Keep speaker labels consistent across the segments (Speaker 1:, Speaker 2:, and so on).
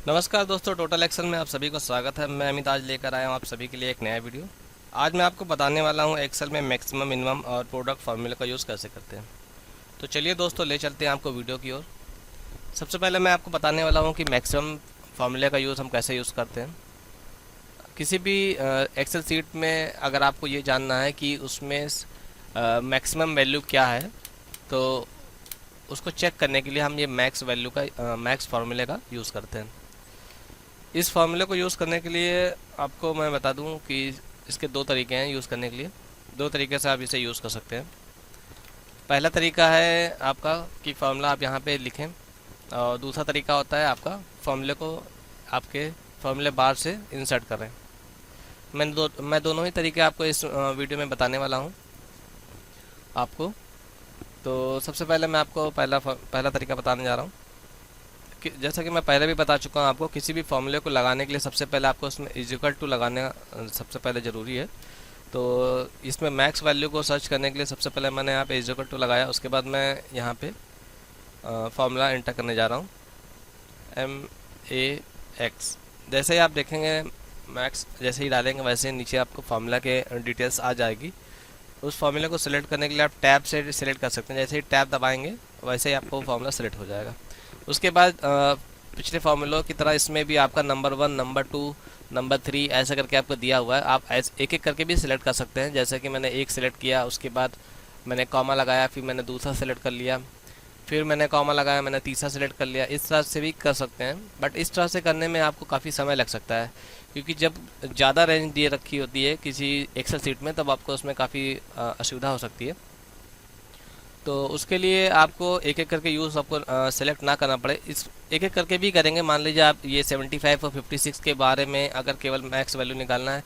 Speaker 1: नमस्कार दोस्तों, total action में आप सभी को स्वागत है। मैं अमित आज लेकर आया हूँ आप सभी के लिए एक नया वीडियो। आज मैं आपको बताने वाला हूँ एक्सेल में मैक्सिमम मिनिमम और प्रोडक्ट फार्मूले का यूज़ कैसे करते हैं। तो चलिए दोस्तों, ले चलते हैं आपको वीडियो की ओर। सबसे पहले मैं आपको बताने वाला हूँ कि मैक्सिमम फार्मूले का यूज़ हम कैसे यूज़ करते हैं। किसी भी एक्सेल सीट में अगर आपको ये जानना है कि उसमें मैक्सिमम वैल्यू क्या है, तो उसको चेक करने के लिए हम ये मैक्स फार्मूले का यूज़ करते हैं। इस फार्मूले को यूज़ करने के लिए आपको मैं बता दूं कि इसके दो तरीके हैं यूज़ करने के लिए। दो तरीके से आप इसे यूज़ कर सकते हैं। पहला तरीका है आपका कि फार्मूला आप यहाँ पे लिखें, और दूसरा तरीका होता है आपका फार्मूले को आपके फार्मूले बार से इंसर्ट करें। मैं दोनों ही तरीके आपको इस वीडियो में बताने वाला हूँ आपको। तो सबसे पहले मैं आपको पहला तरीका बताने जा रहा हूँ। जैसा कि मैं पहले भी बता चुका हूँ आपको, किसी भी फॉर्मूले को लगाने के लिए सबसे पहले आपको उसमें इज इक्वल टू लगाने सबसे पहले ज़रूरी है। तो इसमें मैक्स वैल्यू को सर्च करने के लिए सबसे पहले मैंने यहाँ पे इज इक्वल टू लगाया। उसके बाद मैं यहाँ पे फार्मूला एंटर करने जा रहा हूँ, MAX। जैसे ही आप देखेंगे मैक्स जैसे ही डालेंगे वैसे ही नीचे आपको फार्मूला के डिटेल्स आ जाएगी। उस फार्मूले को सिलेक्ट करने के लिए आप टैब से सिलेक्ट कर सकते हैं। जैसे ही टैब दबाएंगे वैसे ही आपको फार्मूला सिलेक्ट हो जाएगा। उसके बाद पिछले फार्मूलों की तरह इसमें भी आपका नंबर 1, नंबर 2, नंबर 3 ऐसा करके आपको दिया हुआ है। आप एक एक करके भी सिलेक्ट कर सकते हैं। जैसे कि मैंने एक सिलेक्ट किया, उसके बाद मैंने कॉमा लगाया, फिर मैंने दूसरा सिलेक्ट कर लिया, फिर मैंने कॉमा लगाया, मैंने तीसरा सिलेक्ट कर लिया। इस तरह से भी कर सकते हैं, बट इस तरह से करने में आपको काफ़ी समय लग सकता है, क्योंकि जब ज़्यादा रेंज दिए रखी होती है किसी एक्सेल सीट में तब आपको उसमें काफ़ी असुविधा हो सकती है। तो उसके लिए आपको एक एक करके यूज़ आपको सेलेक्ट ना करना पड़े। इस एक एक करके भी करेंगे। मान लीजिए आप ये 75 और 56 के बारे में अगर केवल मैक्स वैल्यू निकालना है,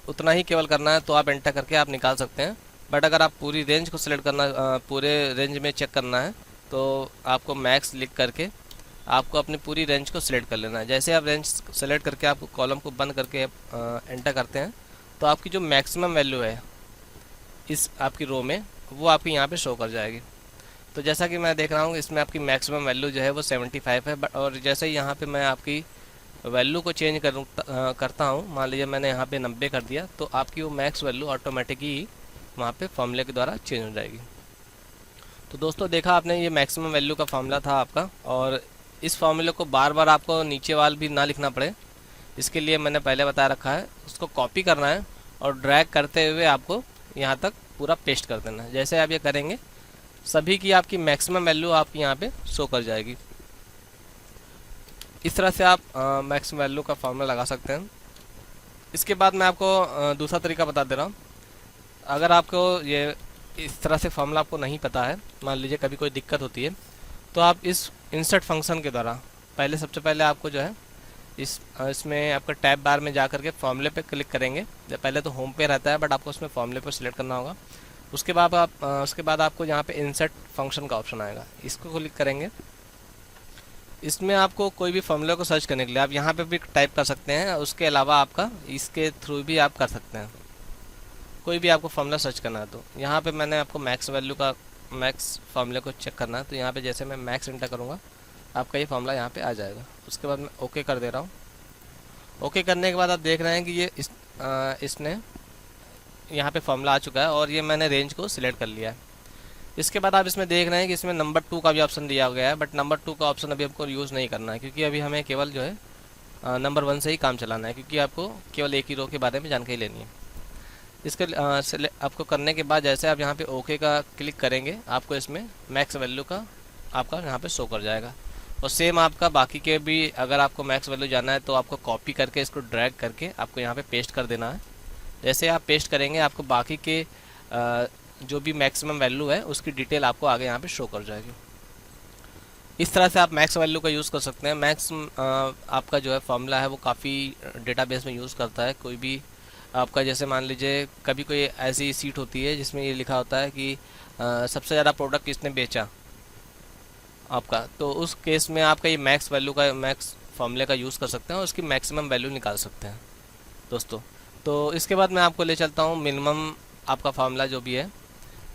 Speaker 1: उतना ही केवल करना है, तो आप एंटर करके आप निकाल सकते हैं। बट अगर आप पूरी रेंज को सिलेक्ट करना, पूरे रेंज में चेक करना है, तो आपको मैक्स लिख करके आपको अपनी पूरी रेंज को सिलेक्ट कर लेना है। जैसे आप रेंज सेलेक्ट करके आप कॉलम को बंद करके एंटर करते हैं, तो आपकी जो मैक्सिमम वैल्यू है इस आपकी रो में, वो आपकी यहाँ पे शो कर जाएगी। तो जैसा कि मैं देख रहा हूँ इसमें आपकी मैक्सिमम वैल्यू जो है वो 75 है। और जैसे ही यहाँ पे मैं आपकी वैल्यू को चेंज करता हूँ, मान लीजिए मैंने यहाँ पे 90 कर दिया, तो आपकी वो मैक्स वैल्यू ऑटोमेटिक ही वहाँ पे फॉर्मूले के द्वारा चेंज हो जाएगी। तो दोस्तों, देखा आपने, ये मैक्सिमम वैल्यू का फॉर्मूला था आपका। और इस फॉर्मूले को बार बार आपको नीचे वाल भी ना लिखना पड़े, इसके लिए मैंने पहले बता रखा है। उसको कॉपी करना है और ड्रैग करते हुए आपको यहाँ तक पूरा पेस्ट कर देना है। जैसे आप ये करेंगे, सभी की आपकी मैक्सिमम वैल्यू आपकी यहाँ पे शो कर जाएगी। इस तरह से आप मैक्सिमम वैल्यू का फॉर्मूला लगा सकते हैं। इसके बाद मैं आपको दूसरा तरीका बता दे रहा हूँ। अगर आपको ये इस तरह से फॉर्मूला आपको नहीं पता है, मान लीजिए कभी कोई दिक्कत होती है, तो आप इस इंसर्ट फंक्शन के द्वारा सबसे पहले आपको जो है इसमें आपका टैब बार में जा करके फॉर्मूले पे क्लिक करेंगे। पहले तो होम पे रहता है, बट आपको उसमें फॉर्मूले पर सिलेक्ट करना होगा। उसके बाद आपको यहाँ पे इंसर्ट फंक्शन का ऑप्शन आएगा, इसको क्लिक करेंगे। इसमें आपको कोई भी फॉर्मूले को सर्च करने के लिए आप यहाँ पे भी टाइप कर सकते हैं। उसके अलावा आपका इसके थ्रू भी आप कर सकते हैं, कोई भी आपको फॉर्मूला सर्च करना है। तो यहाँ पे मैंने आपको मैक्स फार्मूले को चेक करना है, तो यहाँ पे जैसे मैं मैक्स एंटर करूँगा, आपका ये फार्मूला यहाँ पे आ जाएगा। उसके बाद मैं ओके कर दे रहा हूँ। ओके करने के बाद आप देख रहे हैं कि ये इसने यहाँ पे फार्मूला आ चुका है, और ये मैंने रेंज को सिलेक्ट कर लिया है। इसके बाद आप इसमें देख रहे हैं कि इसमें नंबर 2 का भी ऑप्शन दिया गया है, बट नंबर 2 का ऑप्शन अभी हमको यूज़ नहीं करना है, क्योंकि अभी हमें केवल जो है नंबर 1 से ही काम चलाना है, क्योंकि आपको केवल एक ही रो के बारे में जानकारी लेनी है। इसके आपको करने के बाद जैसे आप यहाँ पे ओके का क्लिक करेंगे, आपको इसमें मैक्स वैल्यू का आपका यहाँ पे शो कर जाएगा। और सेम आपका बाकी के भी, अगर आपको मैक्स वैल्यू जाना है तो आपको कॉपी करके इसको ड्रैग करके आपको यहाँ पे पेस्ट कर देना है। जैसे आप पेस्ट करेंगे, आपको बाकी के जो भी मैक्सिमम वैल्यू है उसकी डिटेल आपको आगे यहाँ पे शो कर जाएगी। इस तरह से आप मैक्स वैल्यू का यूज़ कर सकते हैं। मैक्स आपका जो है फॉर्मूला है वो काफ़ी डेटाबेस में यूज़ करता है। कोई भी आपका, जैसे मान लीजिए कभी कोई ऐसी सीट होती है जिसमें ये लिखा होता है कि सबसे ज़्यादा प्रोडक्ट किसने बेचा आपका, तो उस केस में आपका ये मैक्स फार्मूले का यूज़ कर सकते हैं और उसकी मैक्सिमम वैल्यू निकाल सकते हैं दोस्तों। तो इसके बाद मैं आपको ले चलता हूँ मिनिमम आपका फार्मूला जो भी है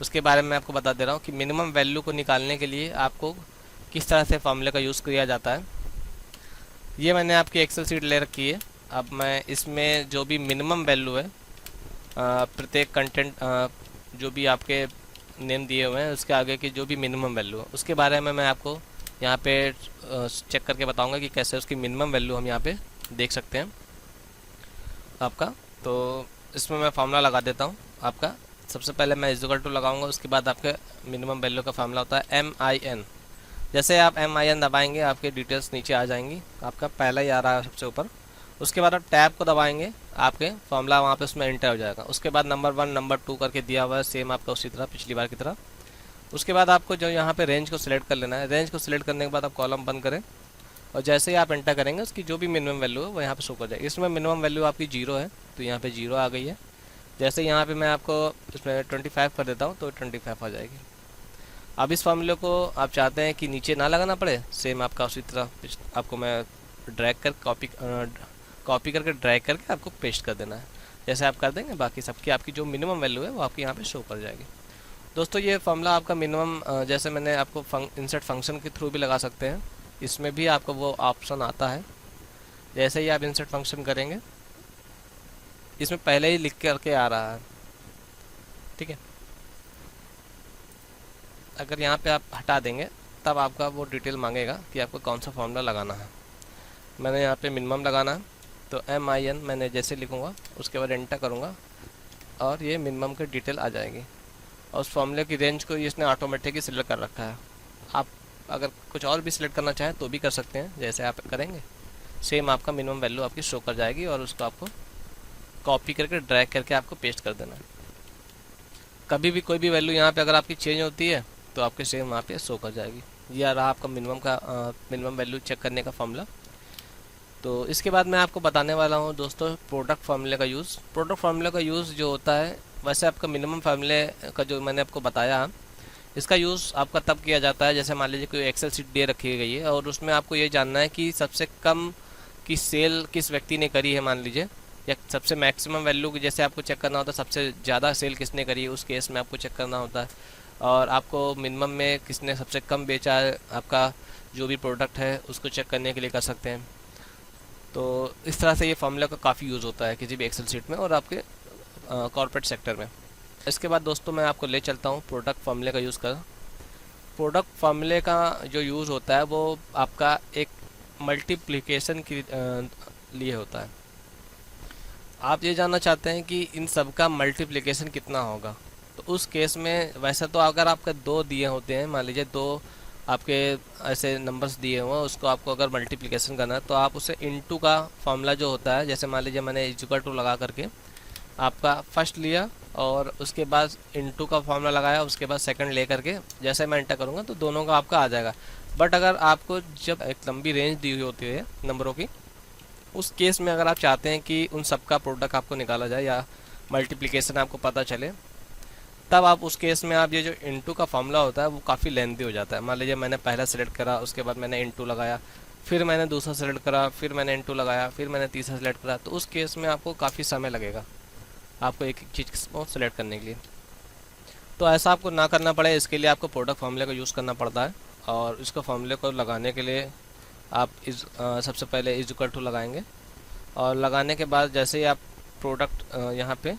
Speaker 1: उसके बारे में आपको बता दे रहा हूँ कि मिनिमम वैल्यू को निकालने के लिए आपको किस तरह से फार्मूले का यूज़ किया जाता है। ये मैंने आपकी एक्सेल शीट ले रखी है। अब मैं इसमें जो भी मिनिमम वैल्यू है प्रत्येक कंटेंट जो भी आपके नेम दिए हुए हैं उसके आगे की जो भी मिनिमम वैल्यू है उसके बारे में मैं आपको यहाँ पे चेक करके बताऊंगा कि कैसे उसकी मिनिमम वैल्यू हम यहाँ पे देख सकते हैं आपका। तो इसमें मैं फार्मूला लगा देता हूँ आपका। सबसे पहले मैं इक्वल टू लगाऊंगा, उसके बाद आपके मिनिमम वैल्यू का फार्मूला होता है MIN। जैसे आप MIN दबाएंगे आपके डिटेल्स नीचे आ जाएंगी, आपका पहला ही आ रहा है सबसे ऊपर। उसके बाद आप टैब को दबाएंगे, आपके फार्मूला वहाँ पे उसमें एंटर हो जाएगा। उसके बाद नंबर 1 नंबर 2 करके दिया हुआ है सेम आपका उसी तरह पिछली बार की तरह। उसके बाद आपको जो यहाँ पे रेंज को सिलेक्ट कर लेना है। रेंज को सिलेक्ट करने के बाद आप कॉलम बंद करें और जैसे ही आप एंटर करेंगे उसकी जो भी मिनिमम वैल्यू है वो यहाँ पे शो कर जाएगी। इसमें मिनिमम वैल्यू आपकी 0 है तो यहाँ पे 0 आ गई है। जैसे यहाँ पे मैं आपको इसमें 25 कर देता हूँ तो 25 आ जाएगी। अब इस फार्मूले को आप चाहते हैं कि नीचे ना लगाना पड़े, सेम आपका उसी तरह आपको मैं ड्रैग कर कॉपी करके ड्रैग करके आपको पेस्ट कर देना है। जैसे आप कर देंगे बाकी सबकी आपकी जो मिनिमम वैल्यू है वो आपकी यहाँ पे शो कर जाएगी। दोस्तों ये फार्मूला आपका मिनिमम जैसे मैंने आपको इंसर्ट फंक्शन के थ्रू भी लगा सकते हैं, इसमें भी आपको वो ऑप्शन आता है। जैसे ही आप इंसर्ट फंक्शन करेंगे इसमें पहले ही लिख करके आ रहा है, ठीक है। अगर यहाँ पे आप हटा देंगे तब आपका वो डिटेल मांगेगा कि आपको कौन सा फार्मूला लगाना है। मैंने यहाँ पे मिनिमम लगाना है तो MIN मैंने जैसे लिखूँगा उसके बाद एंटर करूँगा और ये मिनिमम की डिटेल आ जाएगी। और उस फार्मूले की रेंज को इसने ऑटोमेटिक ही सिलेक्ट कर रखा है। आप अगर कुछ और भी सिलेक्ट करना चाहें तो भी कर सकते हैं। जैसे आप करेंगे सेम आपका मिनिमम वैल्यू आपकी शो कर जाएगी और उसको आपको कॉपी करके ड्रैग करके आपको पेस्ट कर देना है। कभी भी कोई भी वैल्यू यहाँ पे अगर आपकी चेंज होती है तो आपके सेम वहाँ पे शो कर जाएगी। यह रहा आपका मिनिमम वैल्यू चेक करने का फार्मूला। तो इसके बाद मैं आपको बताने वाला हूँ दोस्तों प्रोडक्ट फार्मूले का यूज़। प्रोडक्ट फार्मूले का यूज़ जो होता है, वैसे आपका मिनिमम फार्मूले का जो मैंने आपको बताया, इसका यूज़ आपका तब किया जाता है जैसे मान लीजिए कोई एक्सेल शीट दे रखी गई है और उसमें आपको ये जानना है कि सबसे कम की सेल किस व्यक्ति ने करी है मान लीजिए, या सबसे मैक्सिमम वैल्यू की जैसे आपको चेक करना होता है सबसे ज़्यादा सेल किसने करी है, उस केस में आपको चेक करना होता है। और आपको मिनिमम में किसने सबसे कम बेचा है आपका जो भी प्रोडक्ट है उसको चेक करने के लिए कर सकते हैं। तो इस तरह से ये फार्मूला का काफ़ी यूज़ होता है किसी भी एक्सेल शीट में और आपके कॉर्पोरेट सेक्टर में। इसके बाद दोस्तों मैं आपको ले चलता हूँ प्रोडक्ट फार्मूले का यूज़ कर। प्रोडक्ट फार्मूले का जो यूज़ होता है वो आपका एक मल्टीप्लिकेशन के लिए होता है। आप ये जानना चाहते हैं कि इन सब का मल्टीप्लिकेशन कितना होगा, तो उस केस में वैसे तो अगर आपके 2 दिए होते हैं, मान लीजिए 2 आपके ऐसे नंबर्स दिए हुए हैं, उसको आपको अगर मल्टीप्लिकेशन करना है तो आप उसे इनटू का फार्मूला जो होता है, जैसे मान लीजिए मैंने इक्वल टू लगा करके आपका फर्स्ट लिया और उसके बाद इनटू का फार्मूला लगाया, उसके बाद सेकंड ले करके जैसे मैं एंटर करूँगा तो दोनों का आपका आ जाएगा। बट अगर आपको जब एक लंबी रेंज दी हुई होती है नंबरों की, उस केस में अगर आप चाहते हैं कि उन सब का प्रोडक्ट आपको निकाला जाए या मल्टीप्लिकेशन आपको पता चले, तब आप उस केस में आप ये जो इनटू का फार्मूला होता है वो काफ़ी लेंथी हो जाता है। मान लीजिए मैंने पहला सेलेक्ट करा, उसके बाद मैंने इनटू लगाया, फिर मैंने दूसरा सेलेक्ट करा, फिर मैंने इनटू लगाया, फिर मैंने तीसरा सेलेक्ट करा, तो उस केस में आपको काफ़ी समय लगेगा आपको एक एक चीज़ को सेलेक्ट करने के लिए। तो ऐसा आपको ना करना पड़े, इसके लिए आपको प्रोडक्ट फार्मूले का यूज़ करना पड़ता है। और इसको फार्मूले को लगाने के लिए आप सबसे पहले इक्वल टू लगाएंगे और लगाने के बाद जैसे ही आप प्रोडक्ट यहाँ पे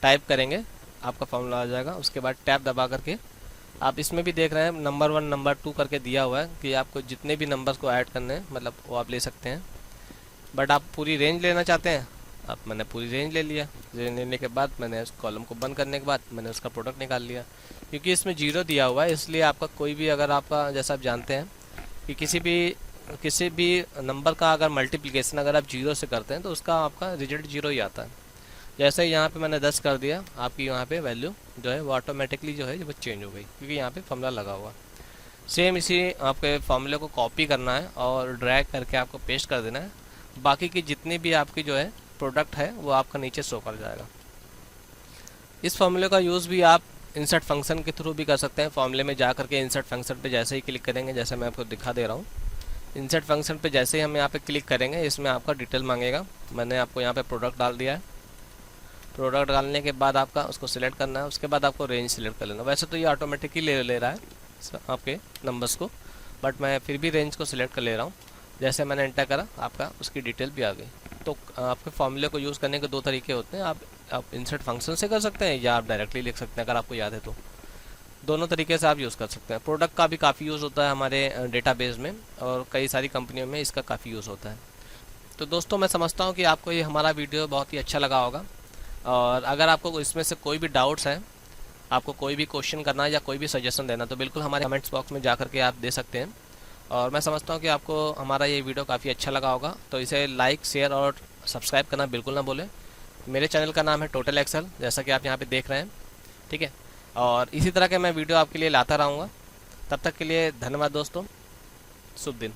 Speaker 1: टाइप करेंगे आपका फार्मूला आ जाएगा। उसके बाद टैब दबा करके आप इसमें भी देख रहे हैं नंबर 1 नंबर 2 करके दिया हुआ है कि आपको जितने भी नंबर्स को ऐड करने हैं मतलब वो आप ले सकते हैं। बट आप पूरी रेंज लेना चाहते हैं, अब मैंने पूरी रेंज ले लिया। रेंज लेने के बाद मैंने उस कॉलम को बंद करने के बाद मैंने उसका प्रोडक्ट निकाल लिया। क्योंकि इसमें 0 दिया हुआ है इसलिए आपका कोई भी अगर आपका जैसा आप जानते हैं कि किसी भी नंबर का अगर मल्टीप्लिकेशन अगर आप 0 से करते हैं तो उसका आपका रिजल्ट 0 ही आता है। जैसे यहाँ पे मैंने 10 कर दिया, आपकी यहाँ पे वैल्यू जो है वो ऑटोमेटिकली जो है वो चेंज हो गई क्योंकि यहाँ पे फार्मूला लगा हुआ। सेम इसी आपके फार्मूले को कॉपी करना है और ड्रैग करके आपको पेस्ट कर देना है। बाकी की जितनी भी आपकी जो है प्रोडक्ट है वो आपका नीचे शो कर जाएगा। इस फार्मूले का यूज़ भी आप इंसर्ट फंक्शन के थ्रू भी कर सकते हैं। फार्मूले में जा करके इंसर्ट फंक्शन पे जैसे ही क्लिक करेंगे, जैसे मैं आपको दिखा दे रहा हूँ, इंसर्ट फंक्शन पे जैसे ही हम यहाँ पे क्लिक करेंगे इसमें आपका डिटेल मांगेगा। मैंने आपको यहाँ पे प्रोडक्ट डाल दिया है। प्रोडक्ट डालने के बाद आपका उसको सिलेक्ट करना है, उसके बाद आपको रेंज सिलेक्ट कर लेना। वैसे तो ये ऑटोमेटिकली ले रहा है आपके नंबर्स को, बट मैं फिर भी रेंज को सिलेक्ट कर ले रहा हूँ। जैसे मैंने एंटर करा आपका उसकी डिटेल भी आ गई। तो आपके फॉर्मूले को यूज़ करने के दो तरीके होते हैं, आप इंसर्ट फंक्शन से कर सकते हैं या आप डायरेक्टली लिख सकते हैं अगर आपको याद है तो। दोनों तरीके से आप यूज़ कर सकते हैं। प्रोडक्ट का भी काफ़ी यूज़ होता है हमारे डेटाबेस में, और कई सारी कंपनियों में इसका काफ़ी यूज़ होता है। तो दोस्तों मैं समझता हूँ कि आपको ये हमारा वीडियो बहुत ही अच्छा लगा होगा, और अगर आपको इसमें से कोई भी डाउट्स हैं, आपको कोई भी क्वेश्चन करना है या कोई भी सजेशन देना, तो बिल्कुल हमारे कमेंट्स बॉक्स में जा करके आप दे सकते हैं। और मैं समझता हूँ कि आपको हमारा ये वीडियो काफ़ी अच्छा लगा होगा, तो इसे लाइक, शेयर और सब्सक्राइब करना बिल्कुल ना भूलें। मेरे चैनल का नाम है टोटल एक्सेल, जैसा कि आप यहाँ पे देख रहे हैं, ठीक है। और इसी तरह के मैं वीडियो आपके लिए लाता रहूँगा। तब तक के लिए धन्यवाद दोस्तों, शुभ दिन।